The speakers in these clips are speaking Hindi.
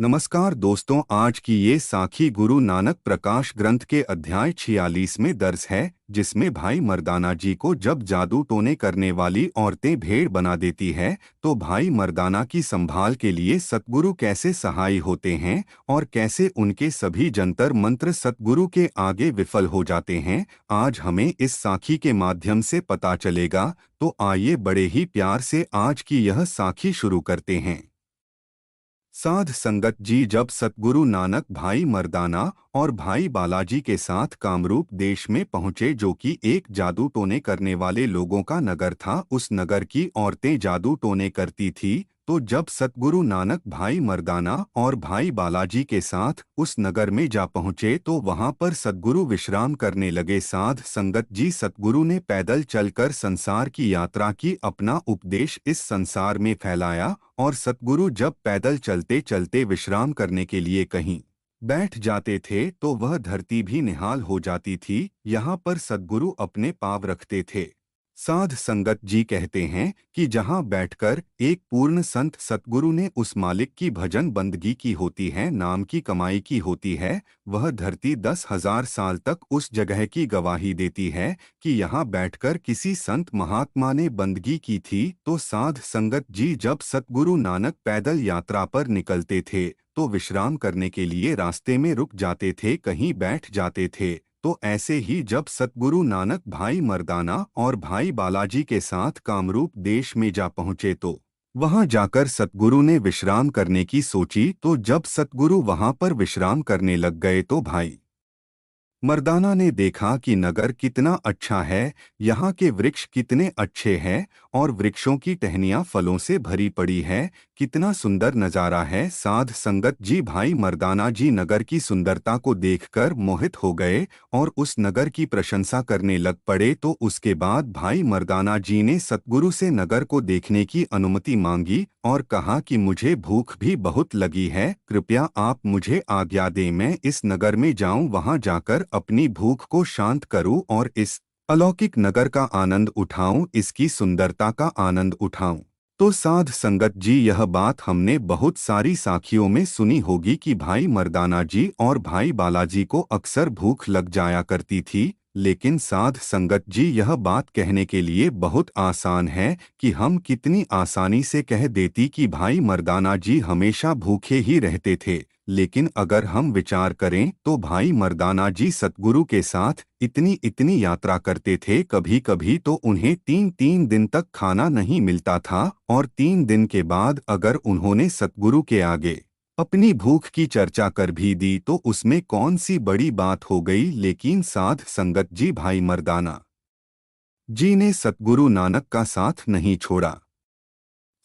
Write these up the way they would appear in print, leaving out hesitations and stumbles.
नमस्कार दोस्तों, आज की ये साखी गुरु नानक प्रकाश ग्रंथ के अध्याय 46 में दर्ज है, जिसमें भाई मर्दाना जी को जब जादू टोने करने वाली औरतें भेड़ बना देती है तो भाई मर्दाना की संभाल के लिए सतगुरु कैसे सहाय होते हैं और कैसे उनके सभी जंतर मंत्र सतगुरु के आगे विफल हो जाते हैं। आज हमें इस साखी के माध्यम से पता चलेगा। तो आइए बड़े ही प्यार से आज की यह साखी शुरू करते हैं। साध संगत जी जब सतगुरु नानक भाई मर्दाना और भाई बालाजी के साथ कामरूप देश में पहुंचे, जो कि एक जादू टोने करने वाले लोगों का नगर था। उस नगर की औरतें जादू टोने करती थी। तो जब सतगुरु नानक भाई मर्दाना और भाई बालाजी के साथ उस नगर में जा पहुंचे तो वहां पर सतगुरु विश्राम करने लगे। साध संगत जी, सतगुरु ने पैदल चलकर संसार की यात्रा की, अपना उपदेश इस संसार में फैलाया। और सतगुरु जब पैदल चलते चलते विश्राम करने के लिए कहीं बैठ जाते थे तो वह धरती भी निहाल हो जाती थी। यहाँ पर सतगुरु अपने पाँव रखते थे। साध संगत जी कहते हैं कि जहाँ बैठकर एक पूर्ण संत सतगुरु ने उस मालिक की भजन बंदगी की होती है, नाम की कमाई की होती है, वह धरती 10,000 साल तक उस जगह की गवाही देती है कि यहाँ बैठकर किसी संत महात्मा ने बंदगी की थी। तो साध संगत जी जब सतगुरु नानक पैदल यात्रा पर निकलते थे तो विश्राम करने के लिए रास्ते में रुक जाते थे, कहीं बैठ जाते थे। तो ऐसे ही जब सतगुरु नानक भाई मर्दाना और भाई बालाजी के साथ कामरूप देश में जा पहुंचे तो वहां जाकर सतगुरु ने विश्राम करने की सोची। तो जब सतगुरु वहां पर विश्राम करने लग गए तो भाई मर्दाना ने देखा कि नगर कितना अच्छा है, यहाँ के वृक्ष कितने अच्छे हैं और वृक्षों की टहनियाँ फलों से भरी पड़ी है, कितना सुंदर नज़ारा है। साध संगत जी, भाई मर्दाना जी नगर की सुंदरता को देखकर मोहित हो गए और उस नगर की प्रशंसा करने लग पड़े। तो उसके बाद भाई मर्दाना जी ने सतगुरु से नगर को देखने की अनुमति मांगी और कहा कि मुझे भूख भी बहुत लगी है, कृपया आप मुझे आज्ञा दें, मैं इस नगर में जाऊं, वहां जाकर अपनी भूख को शांत करूं और इस अलौकिक नगर का आनंद उठाऊं, इसकी सुंदरता का आनंद उठाऊं। तो साध संगत जी, यह बात हमने बहुत सारी साखियों में सुनी होगी कि भाई मर्दाना जी और भाई बालाजी को अक्सर भूख लग जाया करती थी। लेकिन साध संगत जी, यह बात कहने के लिए बहुत आसान है कि हम कितनी आसानी से कह देती कि भाई मर्दाना जी हमेशा भूखे ही रहते थे। लेकिन अगर हम विचार करें तो भाई मर्दाना जी सतगुरु के साथ इतनी इतनी यात्रा करते थे, कभी कभी तो उन्हें 3-3 दिन तक खाना नहीं मिलता था और 3 दिन के बाद अगर उन्होंने सतगुरु के आगे अपनी भूख की चर्चा कर भी दी तो उसमें कौन सी बड़ी बात हो गई। लेकिन साध संगत जी, भाई मर्दाना जी ने सतगुरु नानक का साथ नहीं छोड़ा।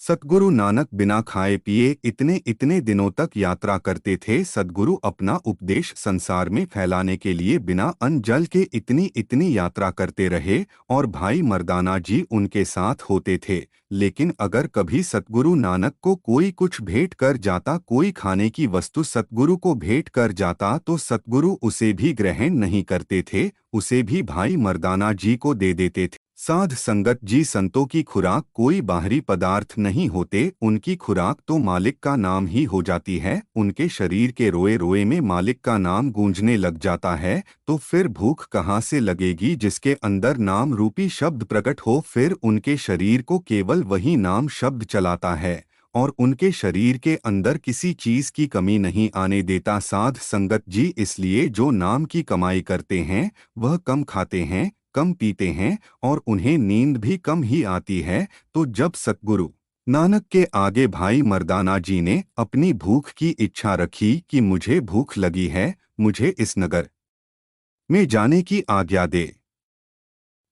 सतगुरु नानक बिना खाए पिए इतने इतने दिनों तक यात्रा करते थे। सतगुरु अपना उपदेश संसार में फैलाने के लिए बिना अन्न जल के इतनी इतनी यात्रा करते रहे और भाई मर्दाना जी उनके साथ होते थे। लेकिन अगर कभी सतगुरु नानक को कोई कुछ भेंट कर जाता, कोई खाने की वस्तु सतगुरु को भेंट कर जाता, तो सतगुरु उसे भी ग्रहण नहीं करते थे, उसे भी भाई मर्दाना जी को दे देते थे। साध संगत जी, संतों की खुराक कोई बाहरी पदार्थ नहीं होते, उनकी खुराक तो मालिक का नाम ही हो जाती है। उनके शरीर के रोए रोए में मालिक का नाम गूंजने लग जाता है। तो फिर भूख कहाँ से लगेगी जिसके अंदर नाम रूपी शब्द प्रकट हो। फिर उनके शरीर को केवल वही नाम शब्द चलाता है और उनके शरीर के अंदर किसी चीज की कमी नहीं आने देता। साध संगत जी, इसलिए जो नाम की कमाई करते हैं वह कम खाते हैं, कम पीते हैं और उन्हें नींद भी कम ही आती है। तो जब सतगुरु नानक के आगे भाई मर्दाना जी ने अपनी भूख की इच्छा रखी कि मुझे भूख लगी है, मुझे इस नगर में जाने की आज्ञा दे,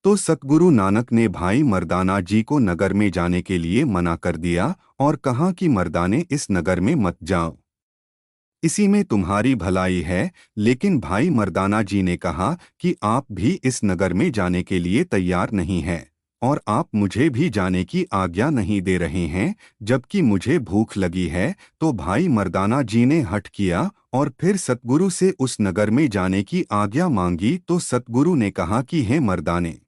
तो सतगुरु नानक ने भाई मर्दाना जी को नगर में जाने के लिए मना कर दिया और कहा कि मर्दाने, इस नगर में मत जाओ, इसी में तुम्हारी भलाई है। लेकिन भाई मर्दाना जी ने कहा कि आप भी इस नगर में जाने के लिए तैयार नहीं हैं और आप मुझे भी जाने की आज्ञा नहीं दे रहे हैं, जबकि मुझे भूख लगी है। तो भाई मर्दाना जी ने हठ किया और फिर सतगुरु से उस नगर में जाने की आज्ञा मांगी। तो सतगुरु ने कहा कि हे मर्दाने,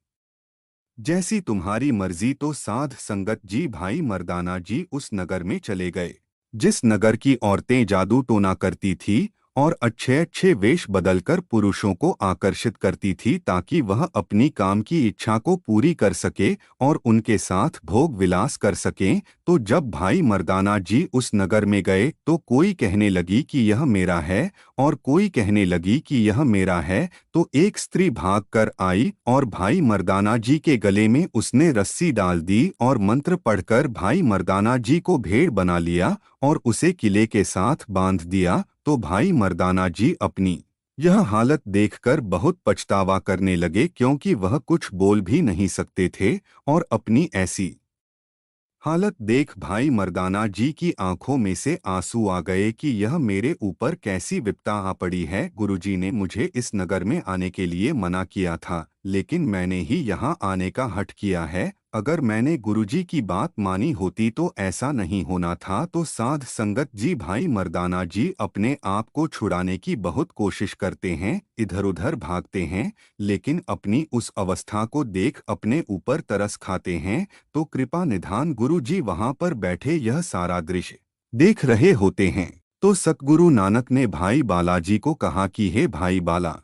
जैसी तुम्हारी मर्जी। तो साध संगत जी, भाई मर्दाना जी उस नगर में चले गए। जिस नगर की औरतें जादू टोना करती थी और अच्छे अच्छे वेश बदलकर पुरुषों को आकर्षित करती थी ताकि वह अपनी काम की इच्छा को पूरी कर सके और उनके साथ भोग विलास कर सकें, तो जब भाई मर्दाना जी उस नगर में गए तो कोई कहने लगी कि यह मेरा है और कोई कहने लगी कि यह मेरा है। तो एक स्त्री भाग कर आई और भाई मर्दाना जी के गले में उसने रस्सी डाल दी और मंत्र पढ़कर भाई मर्दाना जी को भेड़ बना लिया और उसे किले के साथ बांध दिया। तो भाई मर्दाना जी अपनी यह हालत देखकर बहुत पछतावा करने लगे, क्योंकि वह कुछ बोल भी नहीं सकते थे और अपनी ऐसी हालत देख भाई मर्दाना जी की आंखों में से आंसू आ गए कि यह मेरे ऊपर कैसी विपदा आ पड़ी है। गुरुजी ने मुझे इस नगर में आने के लिए मना किया था, लेकिन मैंने ही यहाँ आने का हठ किया है। अगर मैंने गुरुजी की बात मानी होती तो ऐसा नहीं होना था। तो साध संगत जी, भाई मर्दाना जी अपने आप को छुड़ाने की बहुत कोशिश करते हैं, इधर उधर भागते हैं, लेकिन अपनी उस अवस्था को देख अपने ऊपर तरस खाते हैं। तो कृपा निधान गुरु जी वहां पर बैठे यह सारा दृश्य देख रहे होते हैं। तो सतगुरु नानक ने भाई बालाजी को कहा कि हे भाई बाला,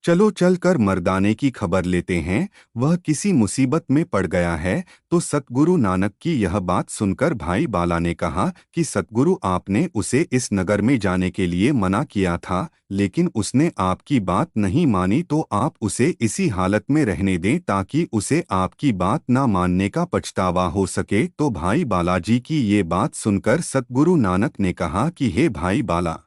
चलो चल कर मर्दाने की खबर लेते हैं, वह किसी मुसीबत में पड़ गया है। तो सतगुरु नानक की यह बात सुनकर भाई बाला ने कहा कि सतगुरु, आपने उसे इस नगर में जाने के लिए मना किया था, लेकिन उसने आपकी बात नहीं मानी, तो आप उसे इसी हालत में रहने दें ताकि उसे आपकी बात ना मानने का पछतावा हो सके। तो भाई बालाजी की ये बात सुनकर सतगुरु नानक ने कहा कि हे भाई बाला,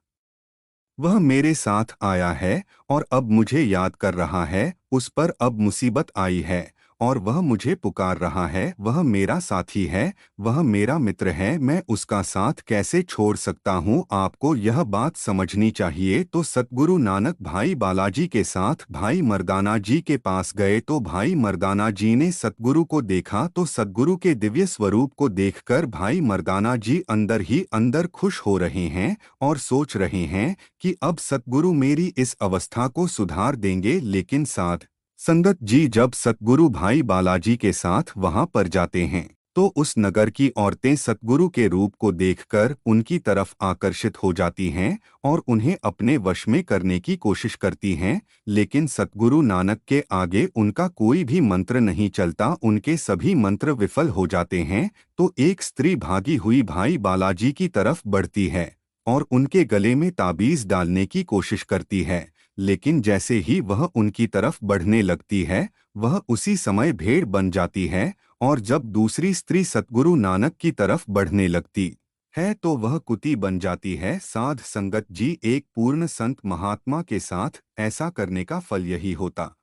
वह मेरे साथ आया है और अब मुझे याद कर रहा है, उस पर अब मुसीबत आई है और वह मुझे पुकार रहा है। वह मेरा साथी है, वह मेरा मित्र है, मैं उसका साथ कैसे छोड़ सकता हूँ? आपको यह बात समझनी चाहिए। तो सतगुरु नानक भाई बालाजी के साथ भाई मर्दाना जी के पास गए। तो भाई मर्दाना जी ने सतगुरु को देखा तो सतगुरु के दिव्य स्वरूप को देखकर भाई मर्दाना जी अंदर ही अंदर खुश हो रहे हैं और सोच रहे हैं कि अब सतगुरु मेरी इस अवस्था को सुधार देंगे। लेकिन साथ संगत जी जब सतगुरु भाई बालाजी के साथ वहां पर जाते हैं तो उस नगर की औरतें सतगुरु के रूप को देखकर उनकी तरफ आकर्षित हो जाती हैं और उन्हें अपने वश में करने की कोशिश करती हैं। लेकिन सतगुरु नानक के आगे उनका कोई भी मंत्र नहीं चलता, उनके सभी मंत्र विफल हो जाते हैं। तो एक स्त्री भागी हुई भाई बालाजी की तरफ बढ़ती है और उनके गले में ताबीज डालने की कोशिश करती है, लेकिन जैसे ही वह उनकी तरफ बढ़ने लगती है, वह उसी समय भेड़ बन जाती है। और जब दूसरी स्त्री सतगुरु नानक की तरफ बढ़ने लगती है तो वह कुती बन जाती है। साध संगत जी, एक पूर्ण संत महात्मा के साथ ऐसा करने का फल यही होता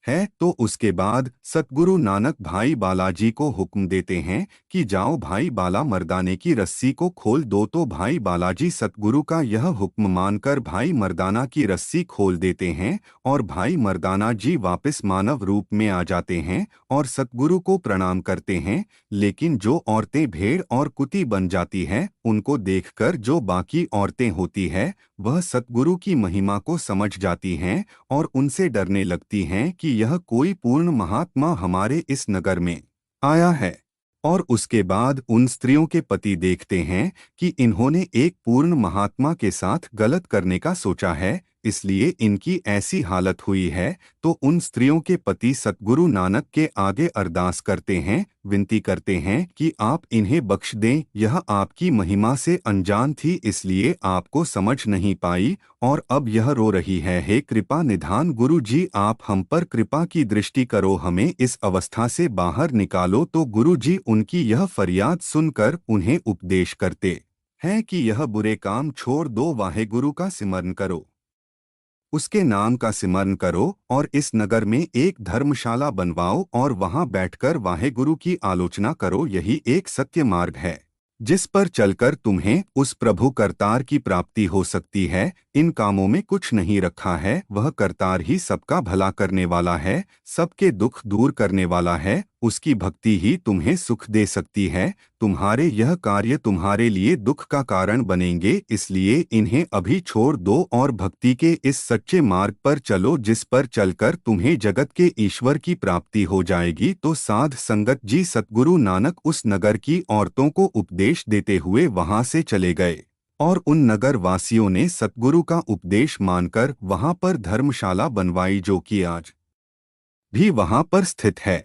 है। तो उसके बाद सतगुरु नानक भाई बालाजी को हुक्म देते हैं कि जाओ भाई बाला, मर्दाने की रस्सी को खोल दो। तो भाई बालाजी सतगुरु का यह हुक्म मानकर भाई मर्दाना की रस्सी खोल देते हैं और भाई मर्दाना जी वापस मानव रूप में आ जाते हैं और सतगुरु को प्रणाम करते हैं। लेकिन जो औरतें भेड़ और कुती बन जाती हैं, उनको देखकर जो बाकी औरतें होती है वह सतगुरु की महिमा को समझ जाती हैं और उनसे डरने लगती हैं कि यह कोई पूर्ण महात्मा हमारे इस नगर में आया है। और उसके बाद उन स्त्रियों के पति देखते हैं कि इन्होंने एक पूर्ण महात्मा के साथ गलत करने का सोचा है, इसलिए इनकी ऐसी हालत हुई है। तो उन स्त्रियों के पति सतगुरु नानक के आगे अरदास करते हैं, विनती करते हैं कि आप इन्हें बख्श दें, यह आपकी महिमा से अनजान थी इसलिए आपको समझ नहीं पाई और अब यह रो रही है। हे कृपा निधान गुरु जी, आप हम पर कृपा की दृष्टि करो, हमें इस अवस्था से बाहर निकालो। तो गुरु जी उनकी यह फरियाद सुनकर उन्हें उपदेश करते हैं कि यह बुरे काम छोड़ दो, वाहेगुरु का सिमरन करो, उसके नाम का सिमरन करो और इस नगर में एक धर्मशाला बनवाओ और वहां बैठकर वाहेगुरु की आलोचना करो। यही एक सत्य मार्ग है जिस पर चलकर तुम्हें उस प्रभु करतार की प्राप्ति हो सकती है। इन कामों में कुछ नहीं रखा है। वह करतार ही सबका भला करने वाला है, सबके दुख दूर करने वाला है। उसकी भक्ति ही तुम्हें सुख दे सकती है। तुम्हारे यह कार्य तुम्हारे लिए दुख का कारण बनेंगे, इसलिए इन्हें अभी छोड़ दो और भक्ति के इस सच्चे मार्ग पर चलो जिस पर चलकर तुम्हें जगत के ईश्वर की प्राप्ति हो जाएगी। तो साध संगत जी सतगुरु नानक उस नगर की औरतों को उपदेश देते हुए वहां से चले गए और उन नगर वासियों ने सतगुरु का उपदेश मानकर वहां पर धर्मशाला बनवाई, जो कि आज भी वहां पर स्थित है।